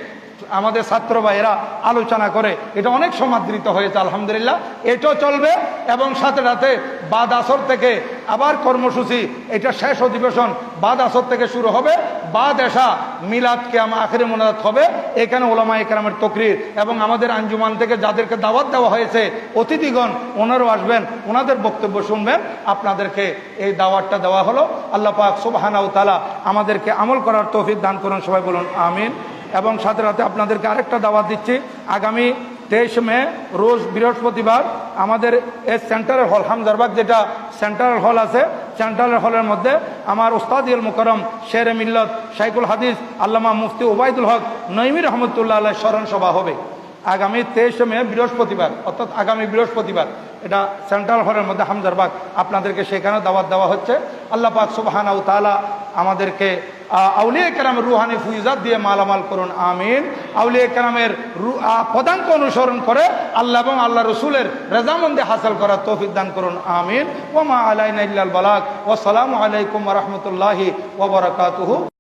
[SPEAKER 1] আমাদের ছাত্র ভাইয়েরা আলোচনা করে। এটা অনেক সমাদৃত হয়েছে আলহামদুলিল্লাহ। এটাও চলবে এবং সাথে সাথে বাদ আসর থেকে আবার কর্মসূচি, এটা শেষ অধিবেশন বাদ আসর থেকে শুরু হবে। বাদ এশা মিলাদ কিয়াম আখিরি মুনাজাত হবে। এখানে ওলামা ইকরামের তাকরীর এবং আমাদের আঞ্জুমান থেকে যাদেরকে দাওয়াত দেওয়া হয়েছে অতিথিগণ, ওনারাও আসবেন, ওনাদের বক্তব্য শুনবেন। আপনাদেরকে এই দাওয়াতটা দেওয়া হলো। আল্লাহ পাক সুবহানাহু ওয়া তাআলা আমাদেরকে আমল করার তৌফিক দান করুন, সবাই বলুন আমিন। এবং সাথে সাথে আপনাদেরকে আরেকটা দাওয়াত দিচ্ছি, আগামী 23 মে রোজ বৃহস্পতিবার আমাদের এই সেন্ট্রাল হল হামজারবাগ, যেটা সেন্ট্রাল হল আছে, সেন্ট্রাল হলের মধ্যে আমার উস্তাদ-ই মুকরম শেরে মিল্লত শাইখুল হাদিস আল্লামা মুফতি ওবায়দুল হক নঈমী রহমতুল্লাহ আলাইহির স্মরণ সভা হবে আগামী 23 মে বৃহস্পতিবার, অর্থাৎ আগামী বৃহস্পতিবার। এটা সেন্ট্রাল হলের মধ্যে হামজারবাগ। আপনাদেরকে সেখানে দাওয়াত দেওয়া হচ্ছে। আল্লাহ পাক সুবহানাহু ওয়া তাআলা আমাদেরকে আউলিয়া কেরামের রুহানি ফুয়ুজাত দিয়ে মালামাল করুন আমিন। আউলিয়া কেরামের পদাঙ্ক অনুসরণ করে আল্লাহ এবং আল্লাহ রসুলের রেজামন্দি হাসিল করার তৌফিক দান করুন আমিন। ওয়া মা আলাইনা ইল্লাল বালাগ। ওয়া আসসালামু আলাইকুম ওয়া রাহমাতুল্লাহি ওয়া বারাকাতুহু।